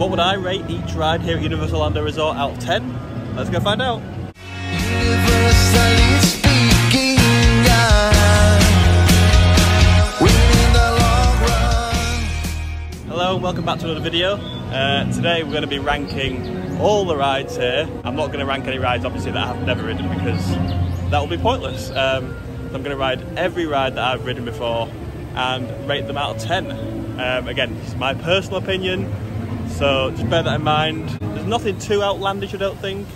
What would I rate each ride here at Universal Orlando Resort out of 10? Let's go find out. Universally speaking, winning the long run. Hello and welcome back to another video. Today we're going to be ranking all the rides here. I'm not going to rank any rides obviously that I've never ridden because that will be pointless. I'm going to ride every ride that I've ridden before and rate them out of 10. Again, it's my personal opinion, so just bear that in mind. There's nothing too outlandish, I don't think.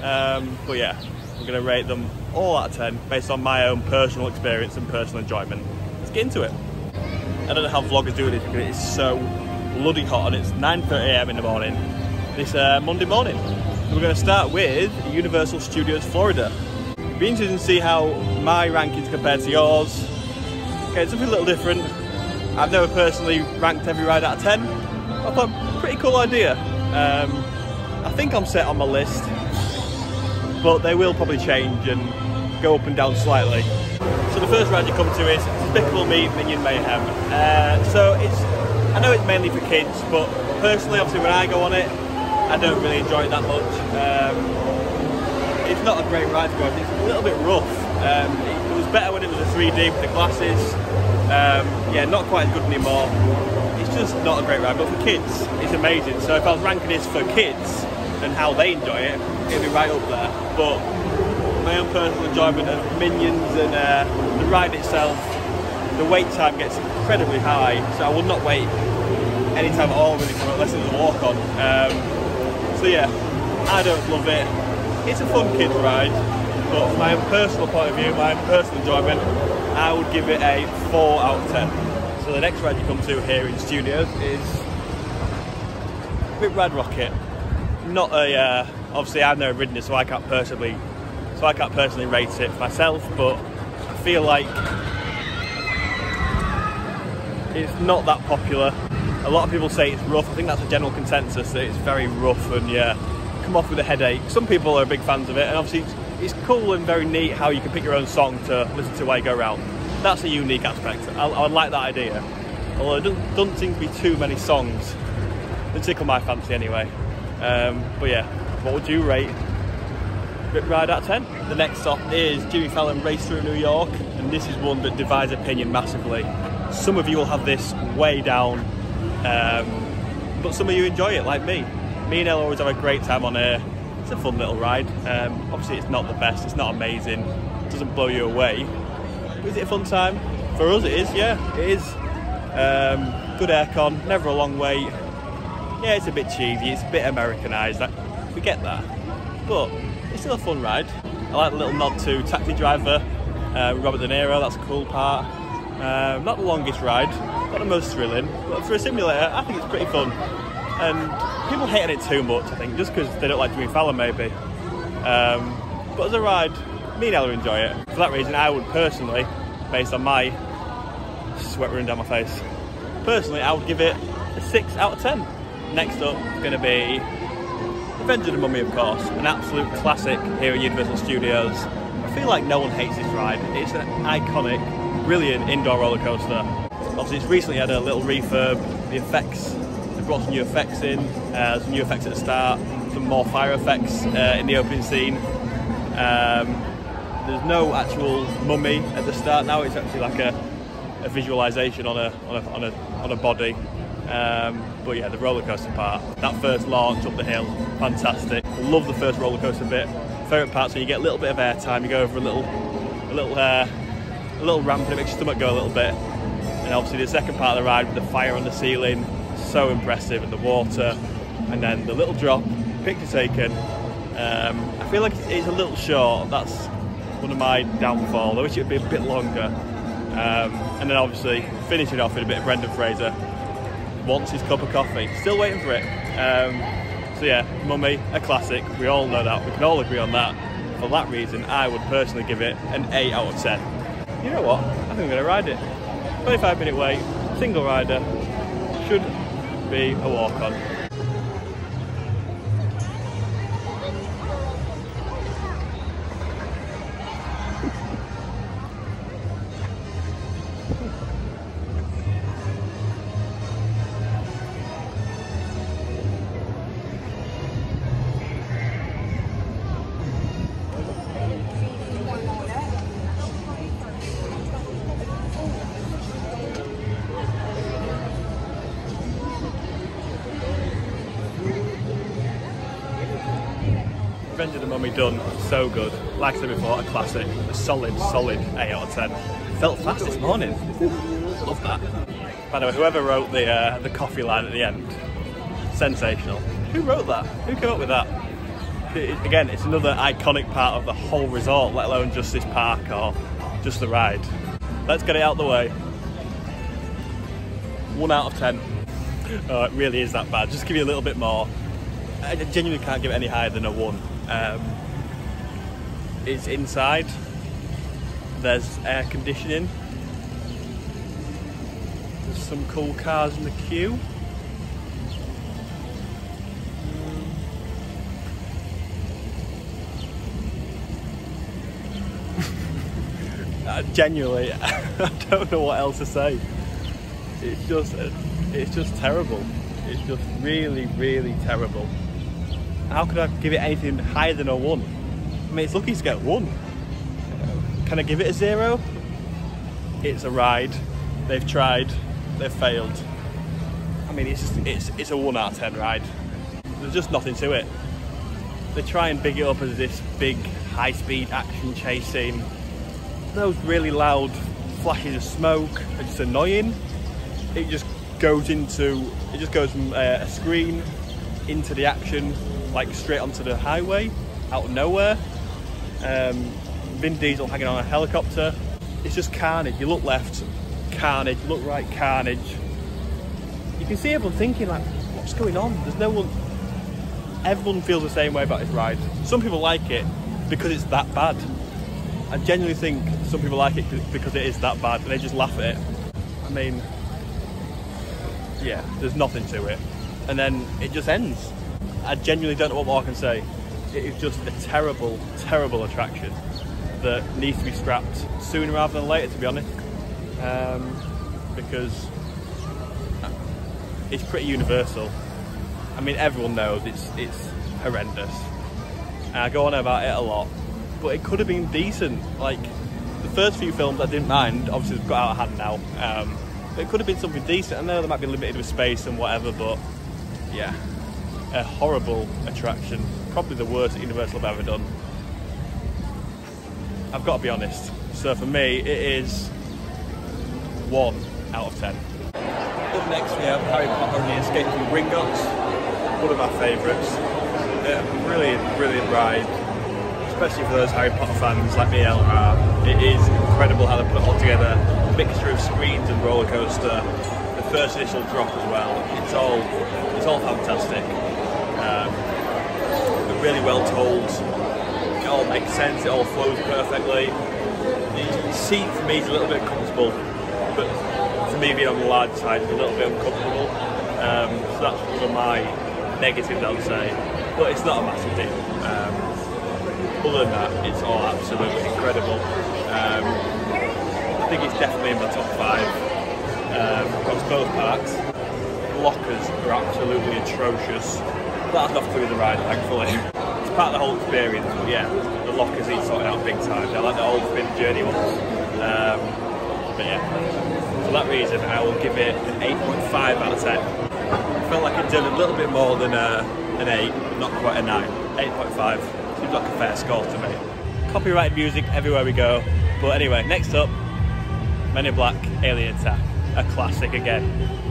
But yeah, I'm going to rate them all out of 10 based on my own personal experience and personal enjoyment. Let's get into it. I don't know how vloggers do this because it's so bloody hot and it's 9:30 AM in the morning this Monday morning. So we're going to start with Universal Studios Florida. It'll be interesting to see how my rankings compare to yours. Okay, something a little different. I've never personally ranked every ride out of 10. I thought, pretty cool idea. I think I'm set on my list, but they will probably change and go up and down slightly. So the first ride you come to is Despicable Me Minion Mayhem. I know it's mainly for kids, but personally, obviously when I go on it, I don't really enjoy it that much. It's not a great ride to go on, it's a little bit rough. It was better when it was a 3D with the glasses. Yeah, not quite as good anymore. It's just not a great ride, but for kids, it's amazing. So if I was ranking this for kids and how they enjoy it, it'd be right up there. But my own personal enjoyment of Minions and the ride itself, the wait time gets incredibly high, so I would not wait any time at all really, unless it was a walk on. So yeah, I don't love it. It's a fun kids ride, but from my own personal point of view, my own personal enjoyment, I would give it a 4 out of 10. So the next ride you come to here in Studios is Rip Ride Rocket. Not a obviously I've never ridden it, so I can't personally rate it for myself, but I feel like it's not that popular. A lot of people say it's rough. I think that's a general consensus, that it's very rough and yeah, come off with a headache. Some people are big fans of it, and obviously it's cool and very neat how you can pick your own song to listen to while you go around. That's a unique aspect. I like that idea. Although there doesn't seem to be too many songs that tickle my fancy anyway. But yeah, what would you rate Rip Ride out of 10? The next stop is Jimmy Fallon Race Through New York, and this is one that divides opinion massively. Some of you will have this way down, but some of you enjoy it like me. Me and Ella always have a great time on here. It's a fun little ride. Obviously it's not the best, it's not amazing, it doesn't blow you away. But is it a fun time? For us it is, yeah, it is. Good aircon, never a long wait. Yeah, it's a bit cheesy, it's a bit Americanised, we get that. But it's still a fun ride. I like the little nod to Taxi Driver, Robert De Niro, that's a cool part. Not the longest ride, not the most thrilling, but for a simulator I think it's pretty fun. And people hate on it too much, I think, just because they don't like Jimmy Fallon maybe. But as a ride, me and Ella enjoy it. For that reason, I would personally, based on my sweat running down my face, personally I would give it a 6 out of 10. Next up is going to be Revenge of the Mummy, of course, an absolute classic here at Universal Studios. I feel like no one hates this ride. It's an iconic, brilliant indoor roller coaster. Obviously it's recently had a little refurb. The effects, they've brought some new effects in, some new effects at the start, some more fire effects in the opening scene. There's no actual mummy at the start now, it's actually like a visualisation on a body. But yeah, the roller coaster part, that first launch up the hill, fantastic. Love the first roller coaster bit. Favourite parts when you get a little bit of air time, you go over a little ramp and it makes your stomach go a little bit. And obviously the second part of the ride with the fire on the ceiling, so impressive, and the water, and then the little drop, picture taken. I feel like it's a little short. That's one of my downfalls. I wish it would be a bit longer. And then obviously finishing off with a bit of Brendan Fraser. Wants his cup of coffee. Still waiting for it. So yeah, Mummy, a classic. We all know that. We can all agree on that. For that reason, I would personally give it an 8 out of 10. You know what? I think I'm going to ride it. 25-minute wait, single rider. Should be a walk-on. Revenge of the Mummy done so good. Like I said before, a classic, a solid 8 out of 10. Felt fast this morning. Love that. By the way, whoever wrote the coffee line at the end, sensational. Who wrote that? Who came up with that? Again, it's another iconic part of the whole resort, let alone just this park or just the ride. Let's get it out of the way. 1 out of 10. Oh, it really is that bad. Just give you a little bit more. I genuinely can't give it any higher than a 1. It's inside. There's air conditioning. There's some cool cars in the queue. Genuinely, I don't know what else to say. It's just terrible. It's just really terrible. How could I give it anything higher than a 1? I mean, it's lucky to get 1. Can I give it a 0? It's a ride. They've tried. They've failed. I mean, it's a 1 out of 10 ride. There's just nothing to it. They try and big it up as this big high-speed action chase scene. Those really loud flashes of smoke are just annoying. It just goes from a screen into the action, like straight onto the highway, out of nowhere. Vin Diesel hanging on a helicopter. It's just carnage. You look left, carnage. You look right, carnage. You can see everyone thinking like, what's going on? There's no one. Everyone feels the same way about this ride. Some people like it because it's that bad. I genuinely think some people like it because it is that bad and they just laugh at it. I mean, yeah, there's nothing to it. And then it just ends. I genuinely don't know what more I can say. It is just a terrible attraction that needs to be scrapped sooner rather than later, to be honest. Because it's pretty universal. I mean, everyone knows it's horrendous. And I go on about it a lot. But it could have been decent. Like, the first few films I didn't mind, obviously they've got out of hand now. But it could have been something decent. I know they might be limited with space and whatever, but yeah, a horrible attraction. Probably the worst at Universal I've ever done. I've got to be honest. So for me, it is 1 out of 10. Up next we have Harry Potter and the Escape from Gringotts. One of our favourites. Brilliant ride. Especially for those Harry Potter fans like me and Ella are. It is incredible how they put it all together. A mixture of screens and roller coaster. The first initial drop as well. It's all fantastic. But really well told. It all makes sense. It all flows perfectly. The seat for me is a little bit comfortable, but for me being on the large side, it's a little bit uncomfortable. So that's one of my negatives, I would say. But it's not a massive deal. Other than that, it's all absolutely incredible. I think it's definitely in my top 5 across both parks. Lockers are absolutely atrocious. That has nothing to do with the ride, thankfully. It's part of the whole experience, but yeah, the lockers need sorting out big time. They're like the old Spin Journey ones. But yeah, for that reason, I will give it an 8.5 out of 10. I felt like it did a little bit more than an 8, not quite a 9. 8.5. Seems like a fair score to me. Copyrighted music everywhere we go. But anyway, next up, Men in Black Alien Attack. A classic again.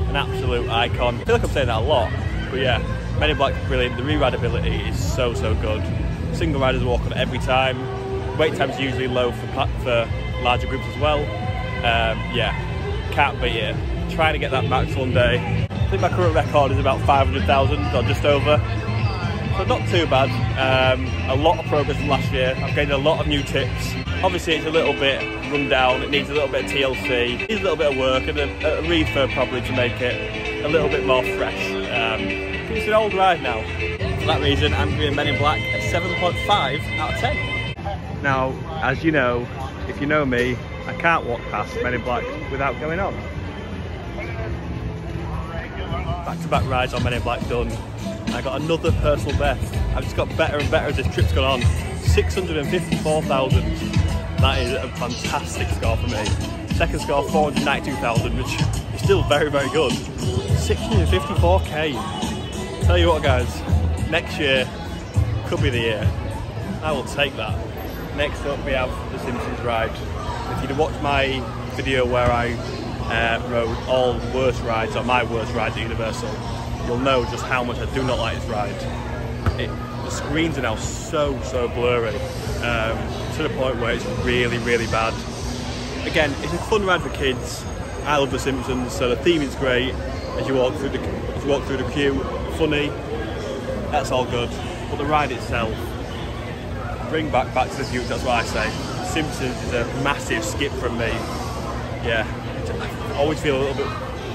An absolute icon. I feel like I'm saying that a lot, but yeah, Men in Black is brilliant. The re-rideability is so good. Single riders walk on it every time. Wait time's usually low for larger groups as well. Yeah, can't beat it. Trying to get that max one day. I think my current record is about 500,000 or just over. So not too bad. A lot of progress from last year. I've gained a lot of new tips. Obviously it's a little bit run down, it needs a little bit of TLC, it needs a little bit of work and a refurb probably to make it a little bit more fresh. It's an old ride now. For that reason I'm giving Men in Black a 7.5 out of 10. Now, as you know, if you know me, I can't walk past Men in Black without going on. Back-to-back rides on Men in Black done. I got another personal best. I've just got better and better as this trip's gone on. 654,000. That is a fantastic score for me. Second score, 492,000, which is still very good. 654k. Tell you what guys, next year could be the year. I will take that. Next up we have the Simpsons ride. If you'd watched my video where I rode all worst rides, or my worst rides at Universal, you'll know just how much I do not like this ride. The screens are now so blurry, to the point where it's really bad. Again, it's a fun ride for kids. I love The Simpsons, so the theme is great as you walk through the queue. Funny, that's all good. But the ride itself, bring back to the Future, that's what I say. The Simpsons is a massive skip from me. Yeah, I always feel a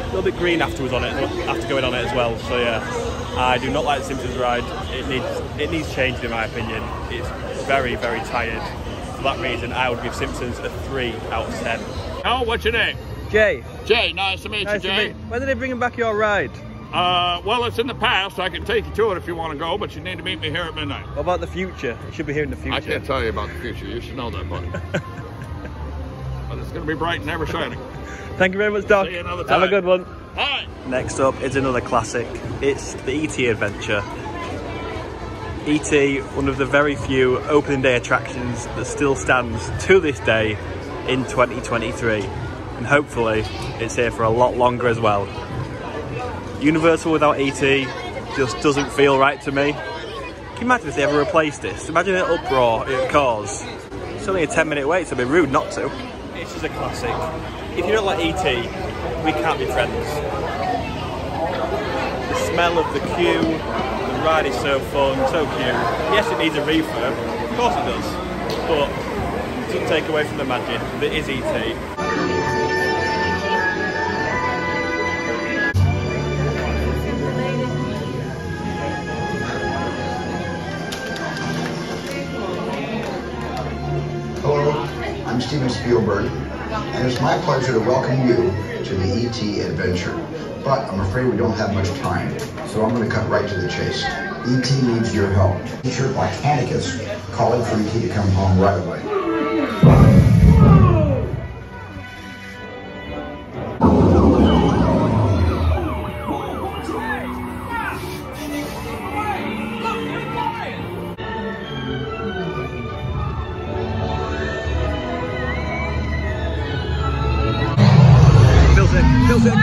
little bit green afterwards on it, after going on it as well. So yeah, I do not like the Simpsons ride. It needs changing in my opinion. It's very tired. For that reason, I would give Simpsons a 3 out of 10. Oh, what's your name? Jay. Jay, nice to meet you, Jay. When did they bring back your ride? Well, it's in the past. I can take you to it if you want to go, but you need to meet me here at midnight. What about the future? It should be here in the future. I can't tell you about the future. You should know that, buddy. But it's going to be bright and ever shining. Thank you very much, Doc. See you another time. Have a good one. Bye. Next up is another classic. It's the E.T. Adventure. E.T., one of the very few opening day attractions that still stands to this day in 2023. And hopefully it's here for a lot longer as well. Universal without E.T. just doesn't feel right to me. Can you imagine if they ever replaced this? Imagine the uproar it would cause. It's only a 10-minute wait, so it'd be rude not to. It's just a classic. If you don't like E.T., we can't be friends. The smell of the queue, the ride is so fun, so cute. Yes, it needs a refurb, of course it does, but it doesn't take away from the magic that is E.T. Hello, I'm Steven Spielberg, and it's my pleasure to welcome you to the E.T. Adventure. But I'm afraid we don't have much time, so I'm going to cut right to the chase. E.T. needs your help. T-shirt like Hannikus calling for E.T. to come home right away. Feels it.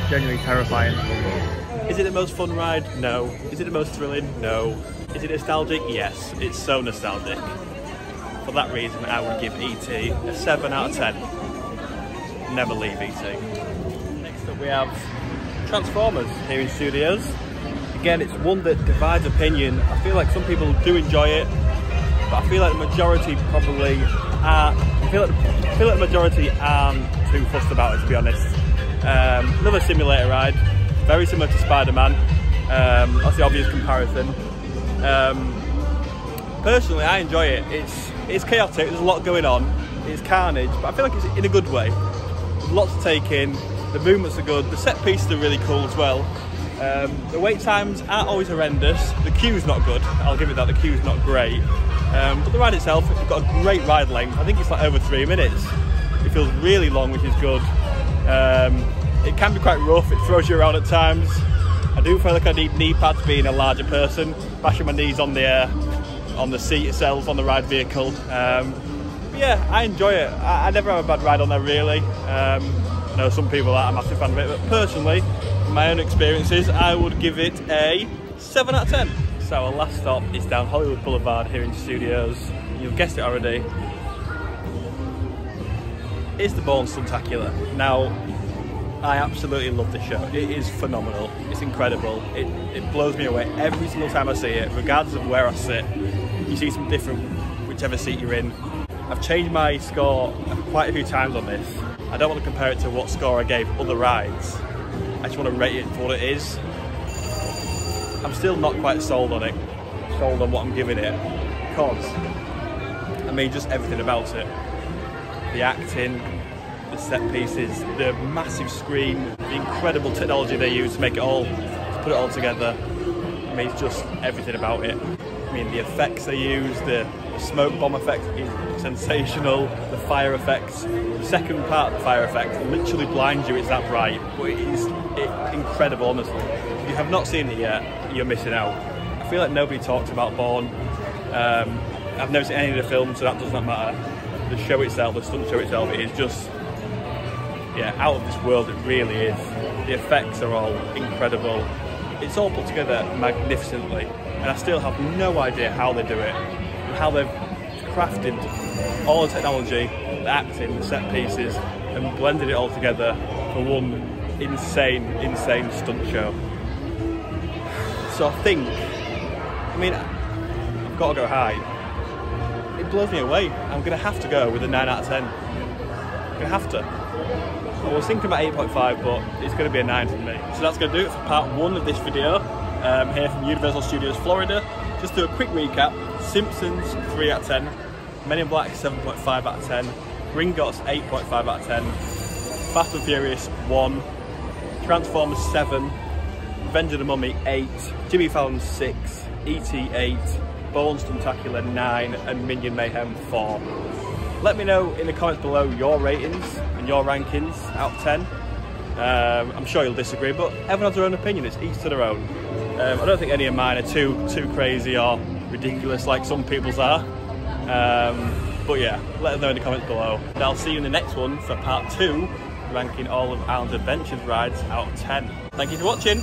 Genuinely terrifying. Is it the most fun ride? No. Is it the most thrilling? No. Is it nostalgic? Yes. It's so nostalgic. For that reason, I would give E.T. a 7 out of 10. Never leave E.T. Next up we have Transformers here in studios. Again, it's one that divides opinion. I feel like some people do enjoy it, but I feel like the majority probably are. I feel like the majority aren't too fussed about it, to be honest. Another simulator ride, very similar to Spider-Man. That's the obvious comparison. Personally, I enjoy it. It's chaotic. There's a lot going on. It's carnage, but I feel like it's in a good way. There's lots to take in. The movements are good. The set pieces are really cool as well. The wait times aren't always horrendous. The queue's not good, I'll give it that, the queue's not great. But the ride itself, it's got a great ride length. I think it's like over 3 minutes. It feels really long, which is good. It can be quite rough, it throws you around at times. I do feel like I need knee pads being a larger person, bashing my knees on the seat itself, on the ride vehicle. But yeah, I enjoy it. I never have a bad ride on there really. I know some people are a massive fan of it, but personally, my own experiences, I would give it a 7 out of 10. So our last stop is down Hollywood Boulevard here in studios. You've guessed it already. It's the Bourne Stuntacular. Now, I absolutely love this show. It is phenomenal. It's incredible. It blows me away every single time I see it, regardless of where I sit. You see something different whichever seat you're in. I've changed my score quite a few times on this. I don't want to compare it to what score I gave other rides. I just want to rate it for what it is. I'm still not quite sold on it, sold on what I'm giving it, because, I mean, just everything about it. The acting, the set pieces, the massive screen, the incredible technology they use to make it all, to put it all together. I mean, it's just everything about it. I mean, the effects they use, the smoke bomb effect is sensational. The fire effects, the second part of the fire effects literally blinds you, it's that bright, but it is incredible, honestly. If you have not seen it yet, you're missing out. I feel like nobody talks about Bourne. I've never seen any of the films, so that does not matter. The show itself, the stunt show itself, it is just, yeah, out of this world, it really is. The effects are all incredible. It's all put together magnificently, and I still have no idea how they do it, and how they've crafted all the technology, the acting, the set pieces, and blended it all together for one insane, insane stunt show. So I think, I mean, I've got to go high. It blows me away. I'm going to have to go with a 9 out of 10. I'm going to have to. I was thinking about 8.5, but it's going to be a 9 for me. So that's going to do it for part 1 of this video, here from Universal Studios Florida. Just do a quick recap. Simpsons, 3 out of 10. Men in Black, 7.5 out of 10. Gringotts, 8.5 out of 10. Fast and Furious, 1. Transformers, 7. Revenge of the Mummy, 8. Jimmy Fallon, 6. E.T., 8. Bourne Stuntacular, 9. And Minion Mayhem, 4. Let me know in the comments below your ratings and your rankings out of 10. I'm sure you'll disagree, but everyone has their own opinion. It's each to their own. I don't think any of mine are too crazy or ridiculous like some people's are. But yeah, let us know in the comments below. And I'll see you in the next one for part 2, ranking all of Alan's Adventures rides out of 10. Thank you for watching.